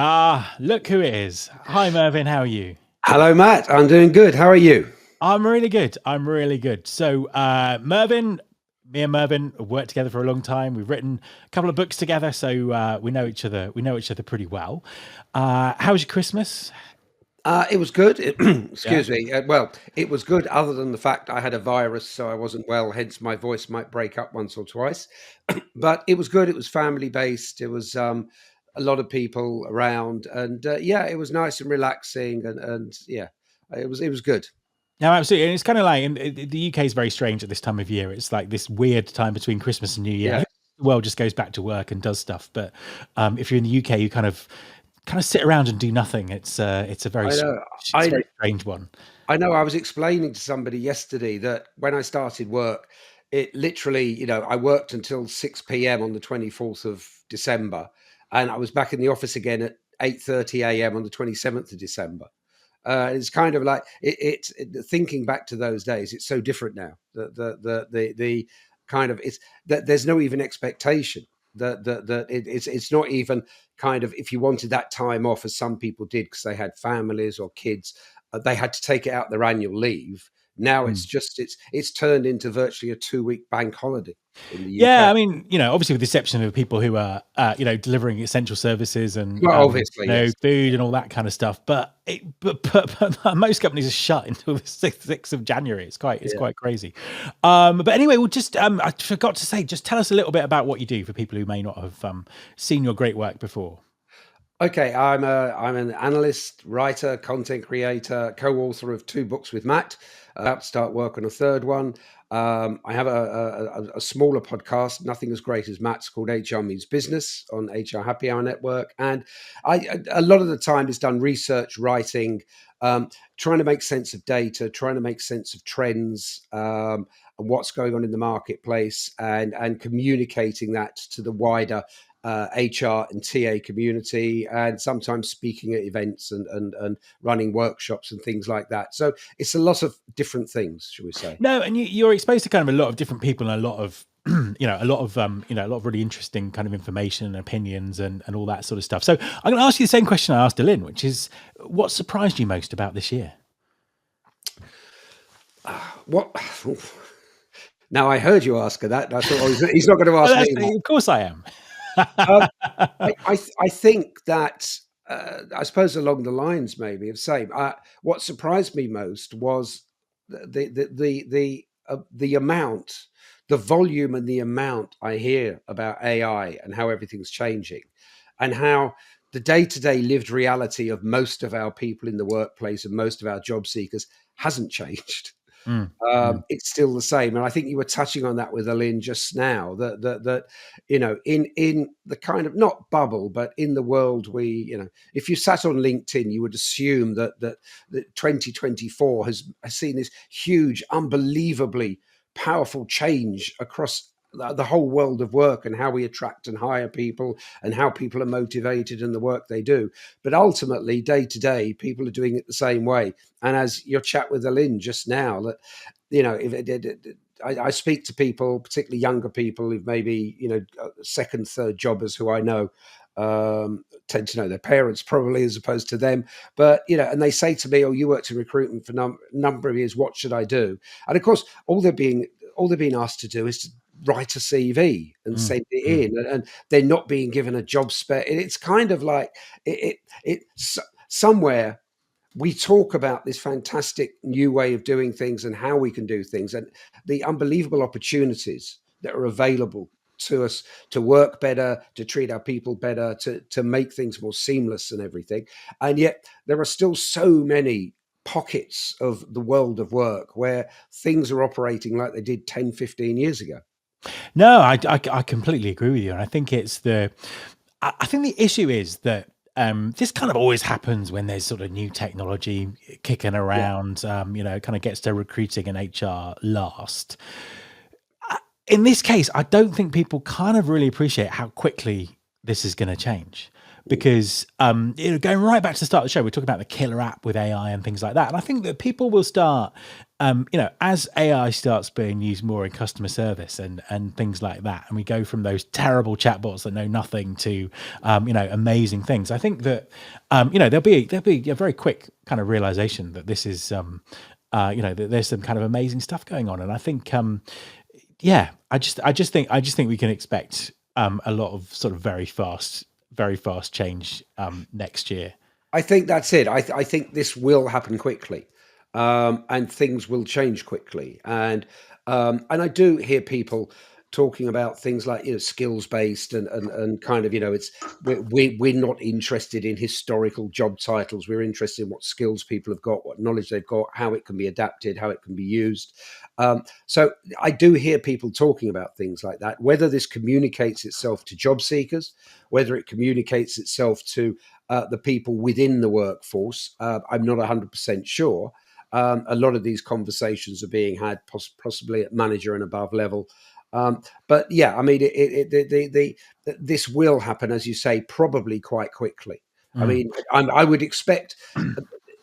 Ah, look who it is. Hi, Mervyn. How are you? Hello, Matt. I'm doing good. How are you? I'm really good. I'm really good. So, Mervyn, me and Mervyn have worked together for a long time. We've written a couple of books together, so we know each other. We know each other pretty well. How was your Christmas? It was good. Yeah. Excuse me. Well, it was good other than the fact I had a virus, so I wasn't well, hence my voice might break up once or twice. But it was good. It was family based. It was a lot of people around, and yeah, it was nice and relaxing, and yeah, it was good. No, absolutely. And it's kind of like the UK is very strange at this time of year. It's like this weird time between Christmas and New Year. I Yeah, think the world just goes back to work and does stuff. But if you're in the UK, you kind of sit around and do nothing. It's a very I know. it's a very I strange one. I know. I was explaining to somebody yesterday that when I started work, it literally, I worked until 6 p.m. on the 24th of December, and I was back in the office again at 8:30 a.m. on the 27th of December. It's kind of like thinking back to those days. It's so different now. The kind of it's that there's no even expectation it's not even kind of if you wanted that time off as some people did because they had families or kids, they had to take it out their annual leave. Now Hmm. it's turned into virtually a 2 week bank holiday in the Yeah, UK. I mean, obviously with the exception of people who are, delivering essential services and, Well, obviously, yes. food and all that kind of stuff. But most companies are shut until the 6th of January. It's Yeah. quite crazy. But anyway, we'll just, I forgot to say, just tell us a little bit about what you do for people who may not have seen your great work before. Okay, I'm an analyst, writer, content creator, co-author of two books with Matt. About to start work on a third one. I have a smaller podcast, nothing as great as Matt's, called HR Means Business on HR Happy Hour Network. And a lot of the time is done research, writing, trying to make sense of data, trying to make sense of trends, and what's going on in the marketplace, and communicating that to the wider HR and TA community, and sometimes speaking at events and running workshops and things like that. So it's a lot of different things, shall we say? No, and you're exposed to kind of a lot of different people and a lot of a lot of really interesting kind of information and opinions and all that sort of stuff. So I'm going to ask you the same question I asked Lynn, which is, what surprised you most about this year? What? Now I heard you ask her that, and I thought, oh, he's not going to Oh, ask me that. of course I am. Um, I think that I suppose along the lines maybe of same. What surprised me most was the amount, the volume, and the amount I hear about AI and how everything's changing, and how the day-to-day lived reality of most of our people in the workplace and most of our job seekers hasn't changed. Mm, mm. It's still the same, and I think you were touching on that with Aline just now. That in the kind of not bubble, but in the world if you sat on LinkedIn, you would assume that 2024 has seen this huge, unbelievably powerful change across the whole world of work and how we attract and hire people and how people are motivated and the work they do. But ultimately, day to day, people are doing it the same way. And as your chat with Alin just now, that if I speak to people, particularly younger people who've maybe second, third jobbers who I know, tend to know their parents probably as opposed to them. But and they say to me, "Oh, you worked in recruitment for number of years. What should I do?" And of course, all they're being asked to do is to write a CV and Mm, send mm. it in, and they're not being given a job spec. It's kind of like it's somewhere we talk about this fantastic new way of doing things and how we can do things and the unbelievable opportunities that are available to us to work better, to treat our people better, to make things more seamless and everything. And yet there are still so many pockets of the world of work where things are operating like they did 10, 15 years ago. No, I completely agree with you, and I think I think the issue is that this kind of always happens when there's sort of new technology kicking Yeah. around. Kind of gets to recruiting and HR last. In this case, I don't think people kind of really appreciate how quickly this is going to change. because going right back to the start of the show, we're talking about the killer app with AI and things like that. And I think that people will start, as AI starts being used more in customer service and things like that, and we go from those terrible chatbots that know nothing to, amazing things. I think that, there'll be a very quick kind of realization that this is, that there's some kind of amazing stuff going on. And I think, I just think we can expect a lot of sort of very fast change next year. I think that's it. I think this will happen quickly, and things will change quickly. And I do hear people talking about things like, skills based, and kind of, it's we're not interested in historical job titles. We're interested in what skills people have got, what knowledge they've got, how it can be adapted, how it can be used. So I do hear people talking about things like that. Whether this communicates itself to job seekers, whether it communicates itself to the people within the workforce, I'm not 100% sure. A lot of these conversations are being had possibly at manager and above level. But yeah, I mean, this will happen, as you say, probably quite quickly. I Mm. mean, I would expect,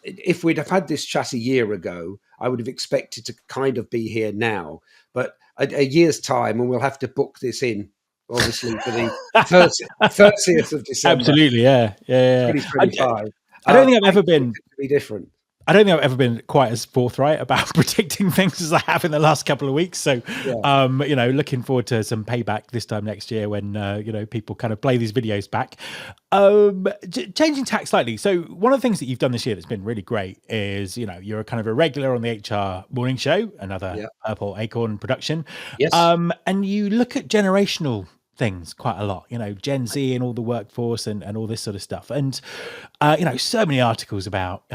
if we'd have had this chat a year ago, I would have expected to kind of be here now. But a year's time, and we'll have to book this in, obviously, for the 30th of December, Absolutely, yeah, yeah, yeah. I, 2025. I don't think I've I ever expect been. it to be different. I don't think I've ever been quite as forthright about predicting things as I have in the last couple of weeks. So, Yeah. looking forward to some payback this time next year when people kind of play these videos back. Changing tack slightly. So, one of the things that you've done this year that's been really great is you're a kind of a regular on the HR morning show, another Yeah. Purple Acorn production, Yes. and you look at generational things quite a lot, Gen Z and all the workforce and all this sort of stuff. And, so many articles about,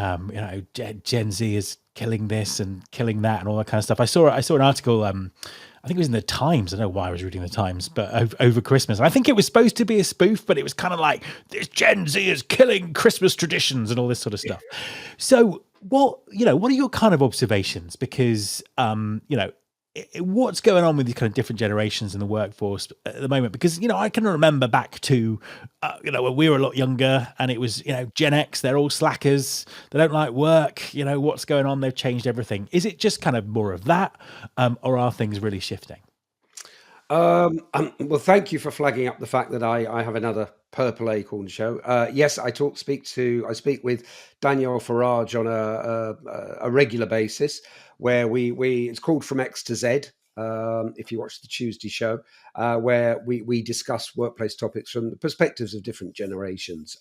Gen Z is killing this and killing that and all that kind of stuff. I saw an article, I think it was in the Times. I don't know why I was reading the Times, but over Christmas. I think it was supposed to be a spoof, but it was kind of like, this Gen Z is killing Christmas traditions and all this sort of stuff. So what are your kind of observations? Because, what's going on with these kind of different generations in the workforce at the moment? Because I can remember back to when we were a lot younger, and it was Gen X, they're all slackers, they don't like work, what's going on, they've changed everything. Is it just kind of more of that, or are things really shifting? Well, thank you for flagging up the fact that I have another Purple Acorn show. Yes, I speak with Danielle Farage on a regular basis, where we it's called From X to Z. If you watch the Tuesday show, where we discuss workplace topics from the perspectives of different generations.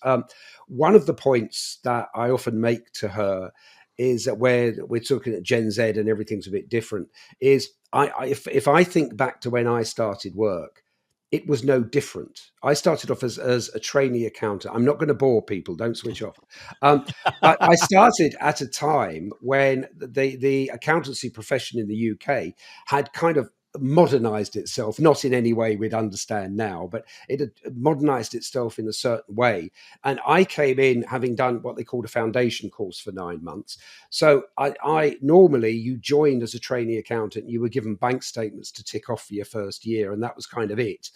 One of the points that I often make to her is that, where we're talking at Gen Z and everything's a bit different, is if I think back to when I started work, it was no different. I started off as a trainee accountant. I'm not going to bore people. Don't switch off. Um, but I started at a time when the accountancy profession in the UK had kind of modernized itself, not in any way we'd understand now, but it had modernized itself in a certain way. And I came in having done what they called a foundation course for 9 months. So I normally, you joined as a trainee accountant, you were given bank statements to tick off for your first year, and that was kind of it.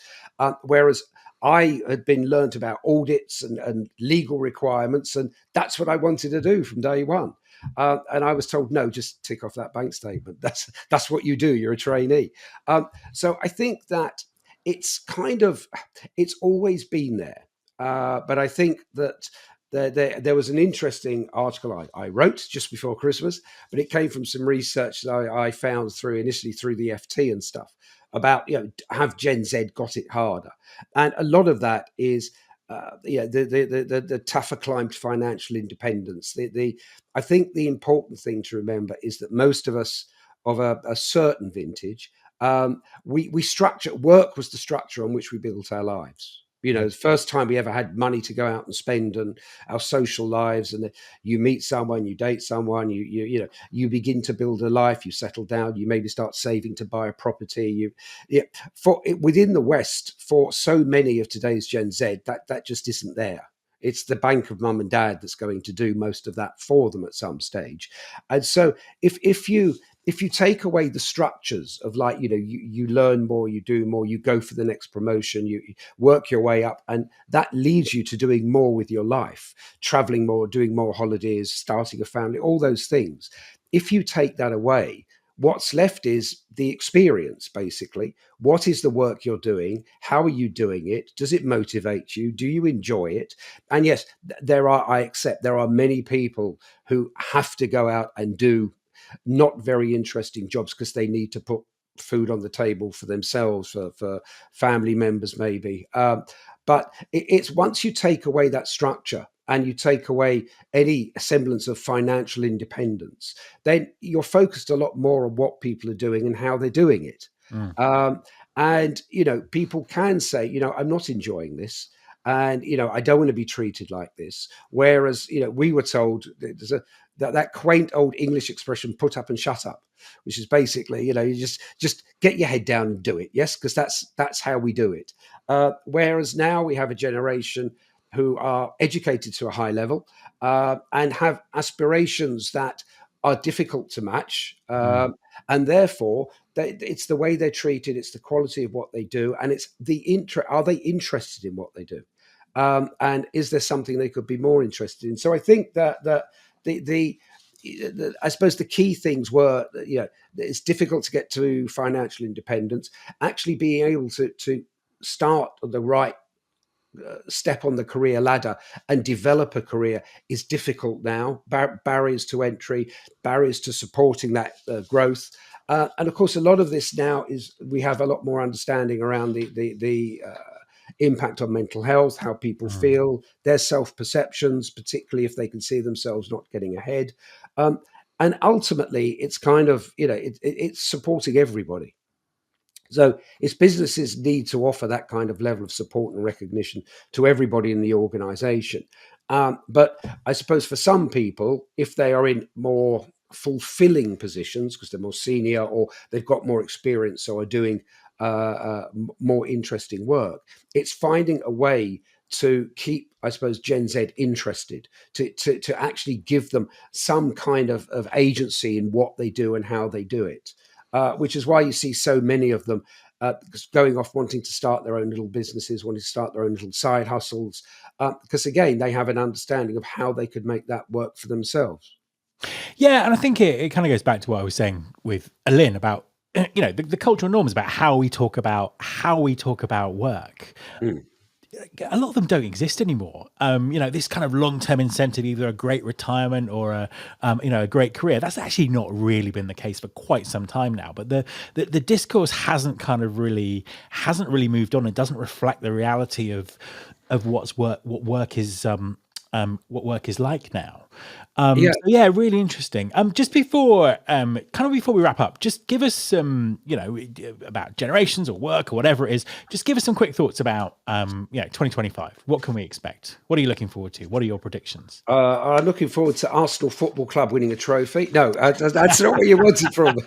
Whereas I had been learnt about audits and legal requirements, and that's what I wanted to do from day one. And I was told, no, just tick off that bank statement. That's what you do. You're a trainee. So I think that it's always been there. But I think that there was an interesting article I wrote just before Christmas, but it came from some research that I found initially through the FT and stuff, about, have Gen Z got it harder? And a lot of that is, the tougher climb to financial independence. I think the important thing to remember is that most of us of a certain vintage, we structure work was the structure on which we built our lives. The first time we ever had money to go out and spend, and our social lives, and you meet someone, you date someone, you begin to build a life, you settle down, you maybe start saving to buy a property. Within the West, for so many of today's Gen Z, that just isn't there. It's the bank of mum and dad that's going to do most of that for them at some stage. And so if you if you take away the structures of, like, you learn more, you do more, you go for the next promotion, you work your way up, and that leads you to doing more with your life, traveling more, doing more holidays, starting a family, all those things. If you take that away, what's left is the experience, basically. What is the work you're doing? How are you doing it? Does it motivate you? Do you enjoy it? And yes, I accept there are many people who have to go out and do not very interesting jobs because they need to put food on the table for themselves, for family members, maybe. But it's once you take away that structure and you take away any semblance of financial independence, then you're focused a lot more on what people are doing and how they're doing it. Mm. Um, and, people can say, I'm not enjoying this. And, I don't want to be treated like this. Whereas, we were told there's that quaint old English expression, put up and shut up, which is basically, you just get your head down and do it. Yes, because that's how we do it. Whereas now we have a generation who are educated to a high level and have aspirations that are difficult to match. Mm. And therefore, it's the way they're treated, it's the quality of what they do, and it's are they interested in what they do? And is there something they could be more interested in? So I think that the I suppose the key things were, it's difficult to get to financial independence. Actually, being able to start on the right step on the career ladder and develop a career is difficult now. Barriers to entry, barriers to supporting that growth. And of course, a lot of this now is we have a lot more understanding around the impact on mental health, how people Mm. feel, their self perceptions, particularly if they can see themselves not getting ahead. Um, and ultimately, it's kind of, it's supporting everybody. So its businesses need to offer that kind of level of support and recognition to everybody in the organization. But I suppose for some people, if they are in more fulfilling positions because they're more senior or they've got more experience, so are doing more interesting work, it's finding a way to keep, I suppose, Gen Z interested, to actually give them some kind of agency in what they do and how they do it. Which is why you see so many of them going off wanting to start their own little businesses, wanting to start their own little side hustles, because again, they have an understanding of how they could make that work for themselves. Yeah, and I think it kind of goes back to what I was saying with Alin about the cultural norms about how we talk about work. Mm. A lot of them don't exist anymore. This kind of long-term incentive, either a great retirement or a great career. That's actually not really been the case for quite some time now. But the discourse hasn't really moved on. It doesn't reflect the reality of what work is like now. Yeah, So yeah, really interesting. Just before, kind of before we wrap up, just give us some, about generations or work or whatever it is. Just give us some quick thoughts about, 2025. What can we expect? What are you looking forward to? What are your predictions? I'm looking forward to Arsenal Football Club winning a trophy. No, that's not what you wanted from me.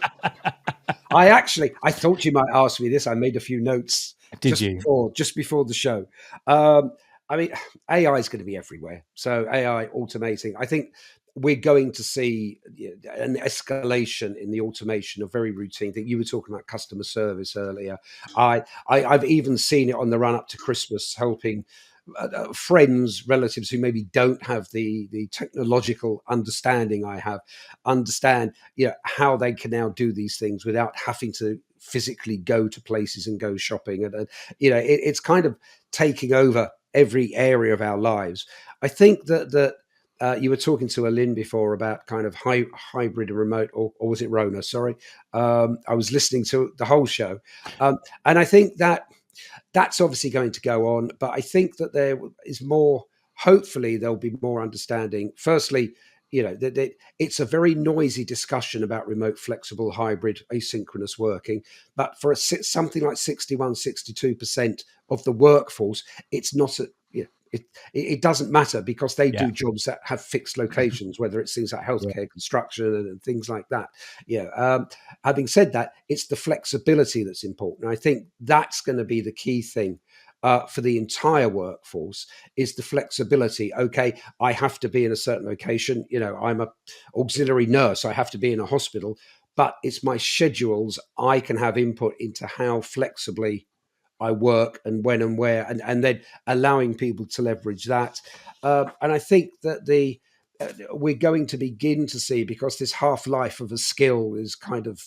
I thought you might ask me this. I made a few notes Did you? just before the show. Um, I mean, AI is going to be everywhere. So AI automating. I think we're going to see an escalation in the automation of very routine thing. You were talking about customer service earlier. I've even seen it on the run up to Christmas, helping friends, relatives who maybe don't have the technological understanding I have, understand how they can now do these things without having to physically go to places and go shopping, and it's kind of taking over every area of our lives. I think that you were talking to Alin before about kind of hybrid and remote, or was it Rona? Sorry, I was listening to the whole show, and I think that's obviously going to go on. But I think that there is more. Hopefully, there'll be more understanding. Firstly, that it's a very noisy discussion about remote, flexible, hybrid, asynchronous working. But for something like 61, 62% of the workforce, it's not a it doesn't matter because they Yeah. do jobs that have fixed locations, whether it's things like Yeah. healthcare, construction, and things like that. Having said that, it's the flexibility that's important. I think that's going to be the key thing for the entire workforce is the flexibility. Okay, I have to be in a certain location. I'm a auxiliary nurse. I have to be in a hospital, but it's my schedules. I can have input into how flexibly I work and when and where, and then allowing people to leverage that. And I think that we're going to begin to see, because this half life of a skill is kind of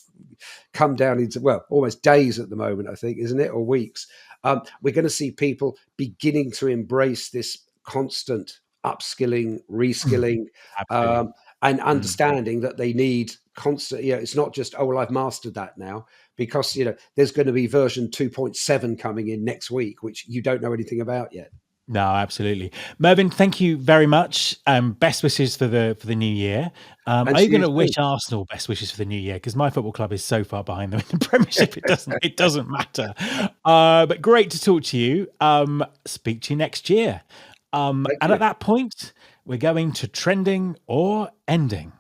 come down into, well, almost days at the moment, I think, isn't it, or weeks. We're going to see people beginning to embrace this constant upskilling, Mm, reskilling, absolutely. and Mm. understanding that they need constant. It's not just, oh well, I've mastered that now, because there's going to be version 2.7 coming in next week, which you don't know anything about yet. No, absolutely. Mervyn, thank you very much. Best wishes for the new year. And Are you to going you to too. wish Arsenal best wishes for the new year? Because my football club is so far behind them in the Premiership, it doesn't matter. But great to talk to you. Speak to you next year. Thank And you. at that point, we're going to trending or ending.